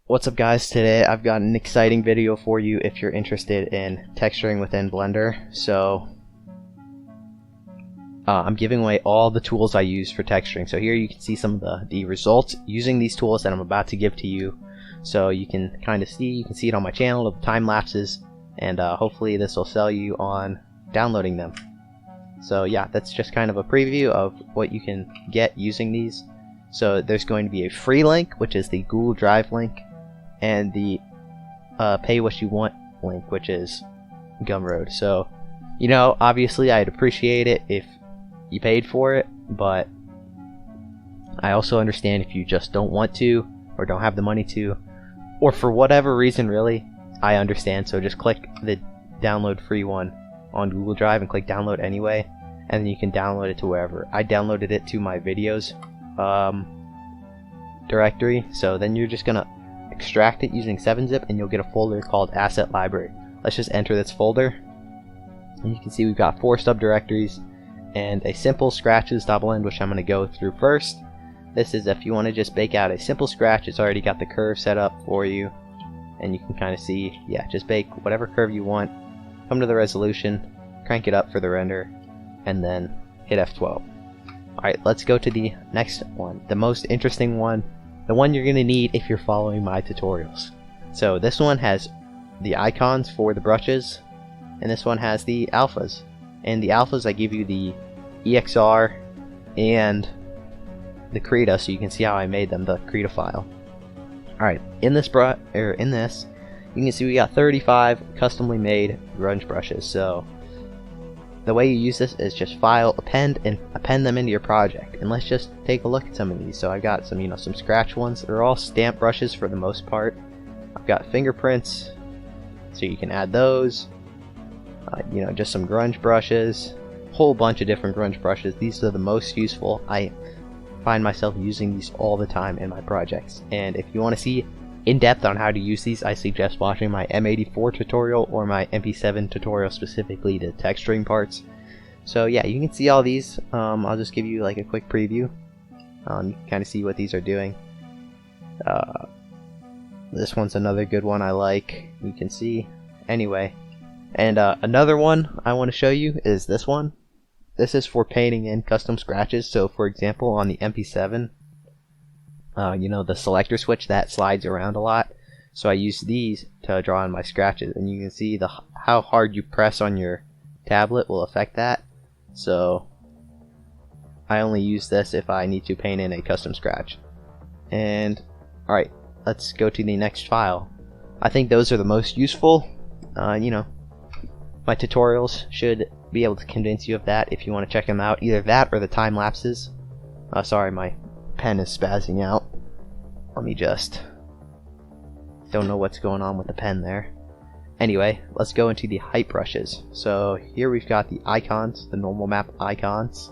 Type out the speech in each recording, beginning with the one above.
What's up guys, today I've got an exciting video for you if you're interested in texturing within Blender. So I'm giving away all the tools I use for texturing. So here you can see some of the results using these tools that I'm about to give to you. So you can kind of see, you can see it on my channel, the time lapses, and hopefully this will sell you on downloading them. So yeah, that's just kind of a preview of what you can get using these. So there's going to be a free link, which is the Google Drive link, and the pay what you want link, which is Gumroad. So, you know, obviously I'd appreciate it if you paid for it, but I also understand if you just don't want to, or don't have the money to, or for whatever reason really, I understand. So just click the download free one on Google Drive and click download anyway, and then you can download it to wherever. I downloaded it to my videos directory, so then you're just gonna extract it using 7-zip and you'll get a folder called asset library. Let's just enter this folder, and you can see we've got 4 subdirectories and a simple scratches.blend, which I'm going to go through first. This is if you want to just bake out a simple scratch. It's already got the curve set up for you, and you can kind of see, yeah, just bake whatever curve you want, come to the resolution, crank it up for the render, and then hit F12. Alright, let's go to the next one, the most interesting one, the one you're going to need if you're following my tutorials. So this one has the icons for the brushes, and this one has the alphas. And the alphas, I give you the EXR and the Krita, so you can see how I made them, the Krita file. Alright, in this you can see we got 35 customly made grunge brushes. So the way you use this is just file, append, and append them into your project. And let's just take a look at some of these. So I've got some, some scratch ones. They're all stamp brushes for the most part. I've got fingerprints, so you can add those. Just some grunge brushes, whole bunch of different grunge brushes. These are the most useful. I find myself using these all the time in my projects. And if you want to see in depth on how to use these, I suggest watching my M84 tutorial or my MP7 tutorial, specifically the texturing parts. So yeah, you can see all these. I'll just give you like a quick preview. You can kind of see what these are doing. This one's another good one I like. You can see. Anyway, and another one I want to show you is this one. This is for painting in custom scratches. So for example, on the MP7, the selector switch that slides around a lot, so I use these to draw on my scratches, and you can see how hard you press on your tablet will affect that. So I only use this if I need to paint in a custom scratch. And alright, let's go to the next file. I think those are the most useful. My tutorials should be able to convince you of that if you want to check them out. Either that or the time lapses. Sorry, my pen is spazzing out. Let me just... don't know what's going on with the pen there. Anyway, let's go into the height brushes. So here we've got the icons, the normal map icons,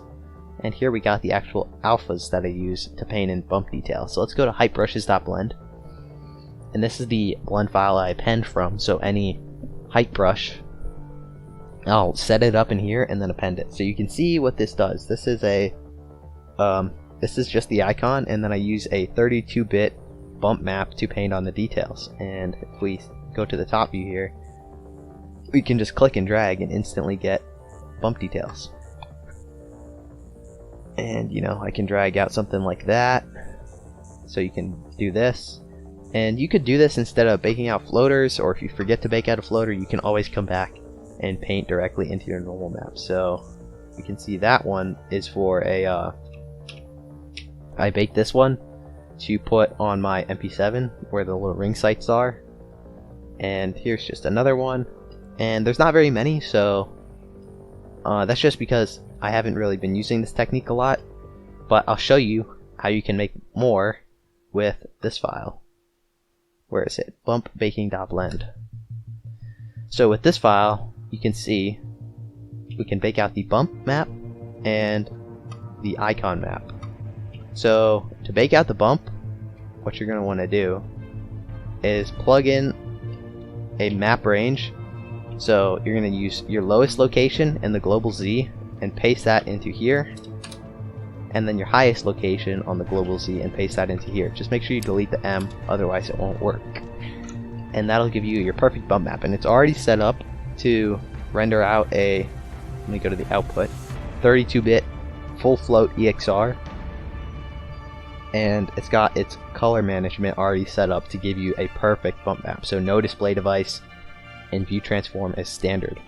and here we got the actual alphas that I use to paint in bump detail. So let's go to heightbrushes.blend, and this is the blend file I append from. So any height brush, I'll set it up in here and then append it. So you can see what this does. This is a this is just the icon, and then I use a 32-bit bump map to paint on the details. And if we go to the top view here, we can just click and drag and instantly get bump details. And I can drag out something like that, so you can do this. And you could do this instead of baking out floaters, or if you forget to bake out a floater, you can always come back and paint directly into your normal map. So you can see that one is for a I baked this one to put on my MP7 where the little ring sights are. And here's just another one, and there's not very many, so that's just because I haven't really been using this technique a lot, but I'll show you how you can make more with this file. Where is it? Bump baking.blend. So with this file, you can see we can bake out the bump map and the icon map. So to bake out the bump, what you're going to want to do is plug in a map range. So you're going to use your lowest location and the global Z and paste that into here. and then your highest location on the global Z and paste that into here. Just make sure you delete the M, otherwise it won't work. And that'll give you your perfect bump map, and it's already set up to render out a, let me go to the output, 32-bit full float EXR, and it's got its color management already set up to give you a perfect bump map. So no display device and view transform as standard.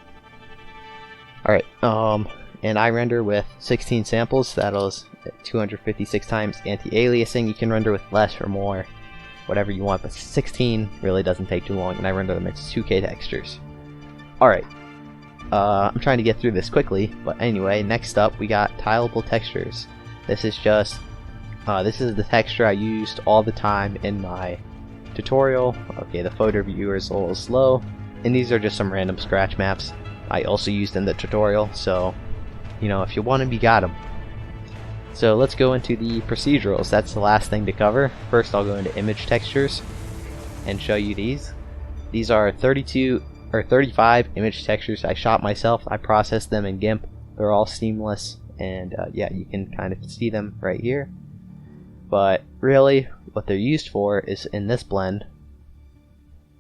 Alright, and I render with 16 samples. That'll 256 times anti-aliasing. You can render with less or more, whatever you want, but 16 really doesn't take too long, and I render them as 2K textures. Alright, I'm trying to get through this quickly, but anyway, next up we got tileable textures. This is just, this is the texture I used all the time in my tutorial. Okay, the photo viewer is a little slow, and these are just some random scratch maps I also used in the tutorial, so, you know, if you want them, you got them. So let's go into the procedurals. That's the last thing to cover. First I'll go into image textures and show you these. These are 35 image textures I shot myself. I processed them in GIMP. They're all seamless, and yeah, you can kind of see them right here. But really, what they're used for is in this blend.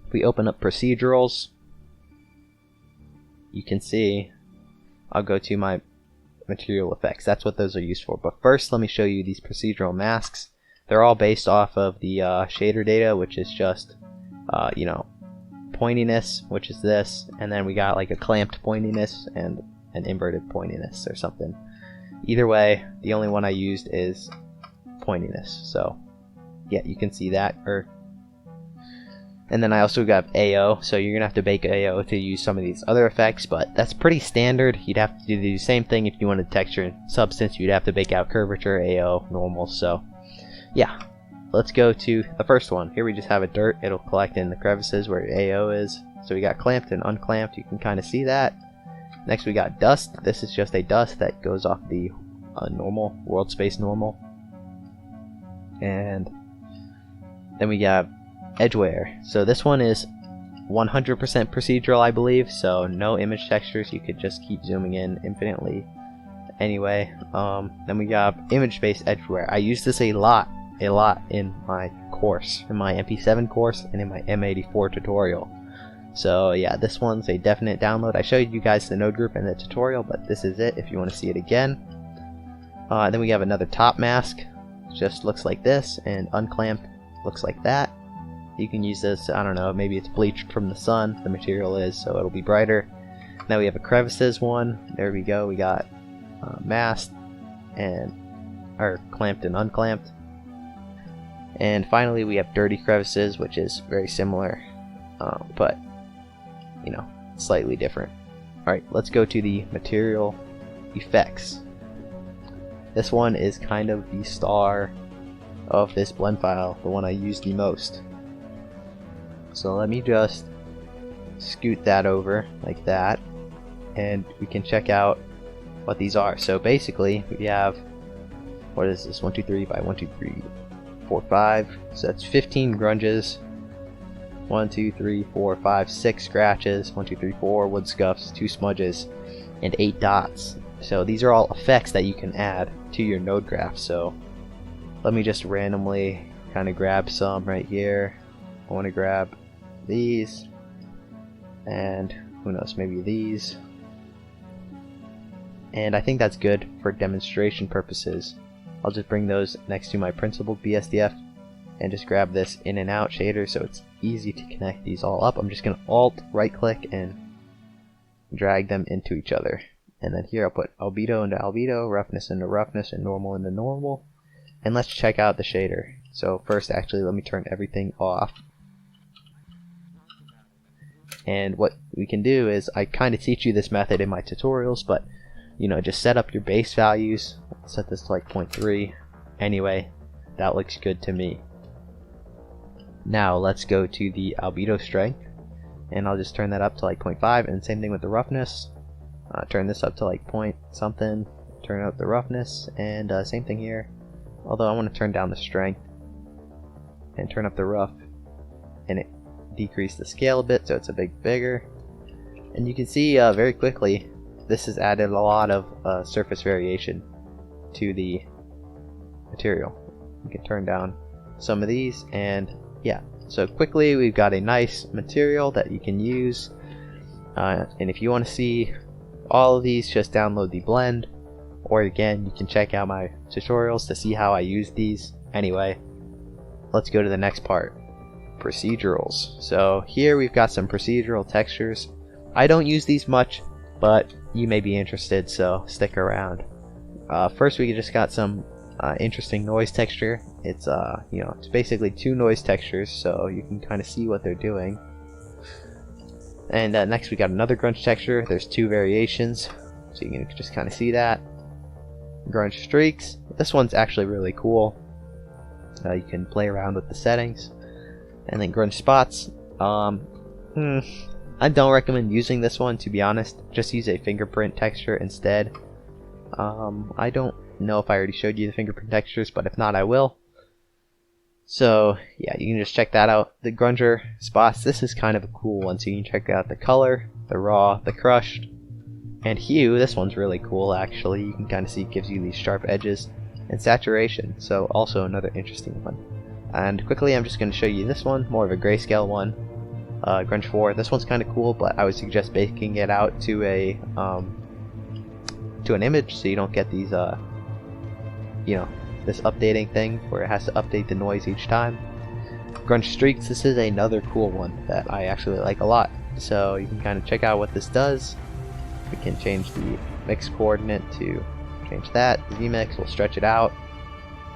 If we open up procedurals, you can see, I'll go to my material effects. That's what those are used for. But first, let me show you these procedural masks. They're all based off of the shader data, which is just, you know, pointiness, which is this, and then we got like a clamped pointiness and an inverted pointiness or something. Either way, the only one I used is pointiness. So yeah, you can see that. And then I also got AO, so you're gonna have to bake AO to use some of these other effects, but that's pretty standard. You'd have to do the same thing if you wanted texture and substance. You'd have to bake out curvature, AO, normal. So yeah, let's go to the first one. Here we just have a dirt. It'll collect in the crevices where AO is. So we got clamped and unclamped. You can kind of see that. Next we got dust. This is just a dust that goes off the normal, world space normal. And then we got edgeware. So this one is 100% procedural, I believe, so no image textures. You could just keep zooming in infinitely. Anyway, then we got image-based edgeware. I use this a lot in my course, in my MP7 course and in my M84 tutorial. So yeah, this one's a definite download. I showed you guys the node group in the tutorial, but this is it if you want to see it again. Then we have another top mask. Just looks like this, and unclamped looks like that. You can use this, I don't know, maybe it's bleached from the sun, the material is, so it'll be brighter. Now we have a crevices one. There we go, we got masked and clamped and unclamped. And finally we have dirty crevices, which is very similar, but you know, slightly different. Alright, let's go to the material effects. This one is kind of the star of this blend file, the one I use the most. So let me just scoot that over like that, and we can check out what these are. So basically we have, what is this, 1, 2, 3 by 1, 2, 3, 4, 5, so that's 15 grunges, 1, 2, 3, 4, 5, 6 scratches, 1, 2, 3, 4 wood scuffs, 2 smudges, and 8 dots. So these are all effects that you can add to your node graph. So let me just randomly kind of grab some right here. I want to grab these, and who knows, maybe these. And I think that's good for demonstration purposes. I'll just bring those next to my principled BSDF and just grab this in and out shader so it's easy to connect these all up. I'm just going to Alt right click and drag them into each other. And then here I'll put albedo into albedo, roughness into roughness, and normal into normal. And let's check out the shader. So first, actually, let me turn everything off. And what we can do is, I kind of teach you this method in my tutorials, but you know, just set up your base values. Set this to like 0.3. Anyway, that looks good to me. Now let's go to the albedo strength, and I'll just turn that up to like 0.5, and same thing with the roughness. Turn this up to like point something, turn up the roughness, and same thing here. Although I want to turn down the strength and turn up the rough, and it decrease the scale a bit so it's a bit bigger. And you can see very quickly this has added a lot of surface variation to the material. We can turn down some of these, and yeah, so quickly we've got a nice material that you can use. And if you want to see all of these, just download the blend, or again, you can check out my tutorials to see how I use these. Anyway, let's go to the next part, procedurals. So here we've got some procedural textures. I don't use these much, but you may be interested, so stick around. First, we just got some interesting noise texture. It's it's basically two noise textures, so you can kind of see what they're doing. And next we got another grunge texture. There's two variations, so you can just kind of see that. Grunge streaks. This one's actually really cool. You can play around with the settings. And then grunge spots. I don't recommend using this one, to be honest. Just use a fingerprint texture instead. I don't know if I already showed you the fingerprint textures, but if not, I will. So yeah, you can just check that out. The grunger spots, this is kind of a cool one, so you can check out the color, the raw, the crushed, and hue. This one's really cool actually. You can kind of see it gives you these sharp edges, and saturation, so also another interesting one. And quickly, I'm just going to show you this one, more of a grayscale one. Grunge 4. This one's kind of cool, but I would suggest baking it out to a to an image, so you don't get these this updating thing where it has to update the noise each time. Grunge streaks. This is another cool one that I actually like a lot. So you can kind of check out what this does. We can change the mix coordinate to change that. The Z-mix will stretch it out.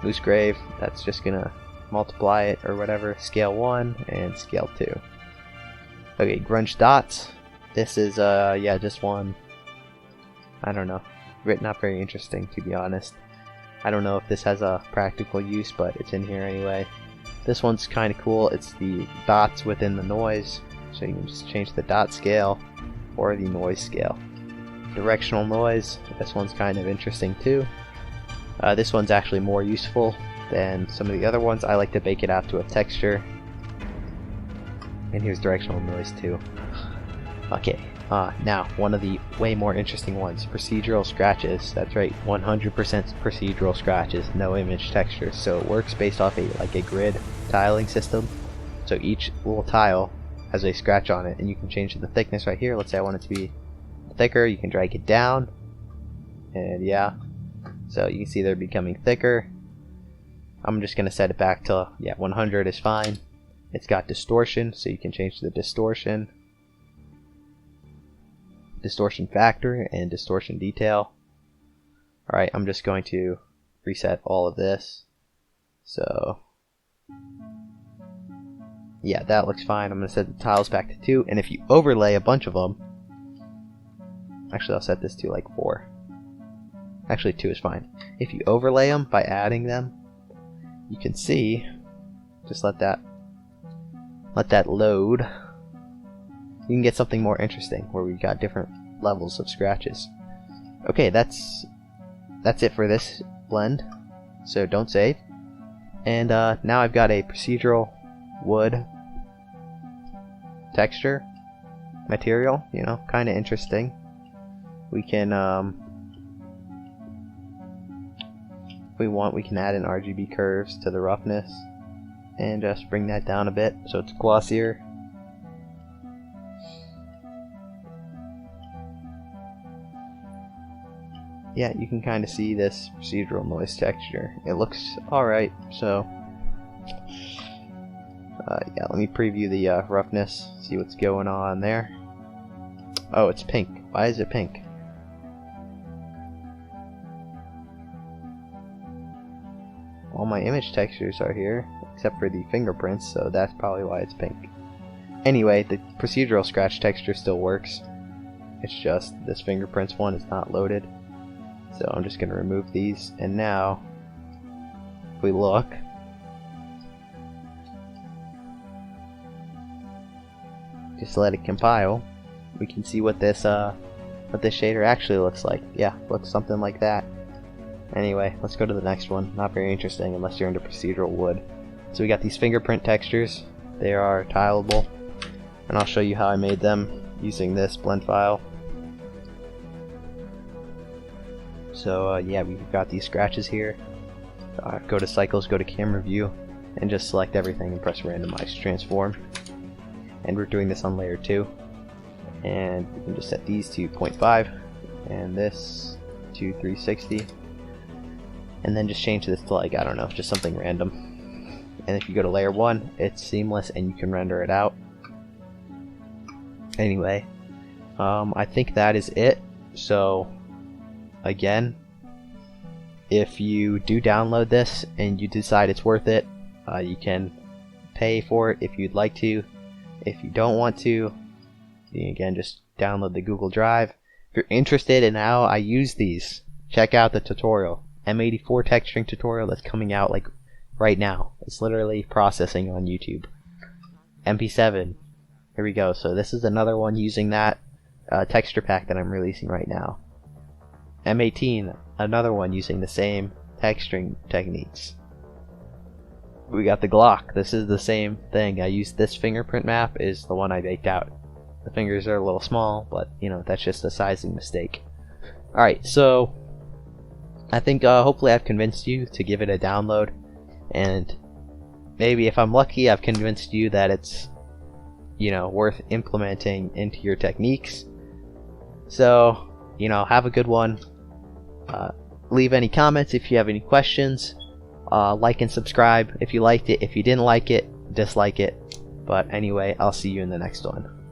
Loose grave, that's just gonna multiply it or whatever. Scale 1 and scale 2. Okay, grunge dots. This is just one. I don't know. Not very interesting, to be honest. I don't know if this has a practical use, but it's in here anyway. This one's kind of cool. It's the dots within the noise, so you can just change the dot scale or the noise scale. Directional noise. This one's kind of interesting too. This one's actually more useful than some of the other ones. I like to bake it out to a texture. And here's directional noise too. Okay, now one of the way more interesting ones, procedural scratches. That's right, 100% procedural scratches, no image texture. So it works based off a grid tiling system. So each little tile has a scratch on it, and you can change the thickness right here. Let's say I want it to be thicker. You can drag it down, and yeah, so you can see they're becoming thicker. I'm just gonna set it back to 100 is fine. It's got distortion, so you can change the distortion factor and distortion detail. Alright, I'm just going to reset all of this. So yeah, that looks fine. I'm going to set the tiles back to 2, and if you overlay a bunch of them, actually I'll set this to like 4. Actually 2 is fine. If you overlay them by adding them, you can see, just let that load. You can get something more interesting where we've got different levels of scratches. Okay, that's it for this blend, so don't save. And now I've got a procedural wood texture material, kind of interesting. We can if we want, we can add in RGB curves to the roughness and just bring that down a bit so it's glossier. Yeah, you can kind of see this procedural noise texture. It looks alright, so yeah, let me preview the roughness, see what's going on there. Oh, it's pink. Why is it pink? All my image textures are here, except for the fingerprints, so that's probably why it's pink. Anyway, the procedural scratch texture still works. It's just this fingerprints one is not loaded. So I'm just going to remove these, and now if we look, just let it compile, we can see what this shader actually looks like. Yeah, looks something like that. Anyway, let's go to the next one. Not very interesting unless you're into procedural wood. So we got these fingerprint textures. They are tileable, and I'll show you how I made them using this blend file. So yeah, we've got these scratches here. go to cycles, go to camera view, and just select everything and press randomize to transform. And we're doing this on layer 2. And we can just set these to 0.5 and this to 360. And then just change this to, like, I don't know, just something random. And if you go to layer 1, it's seamless and you can render it out. Anyway, I think that is it. So again, if you do download this and you decide it's worth it, you can pay for it if you'd like to. If you don't want to, you can again just download the Google Drive. If you're interested in how I use these, check out the tutorial, M84 texturing tutorial that's coming out like right now. It's literally processing on YouTube. MP7, here we go. So this is another one using that texture pack that I'm releasing right now. M18, another one using the same texturing techniques. We got the Glock. This is the same thing. I used this fingerprint map is the one I baked out. The fingers are a little small, but you know, that's just a sizing mistake. Alright, so I think hopefully I've convinced you to give it a download, and maybe if I'm lucky I've convinced you that it's, you know, worth implementing into your techniques. So, you know, have a good one. Leave any comments if you have any questions. Like and subscribe if you liked it. If you didn't like it, dislike it. But anyway, I'll see you in the next one.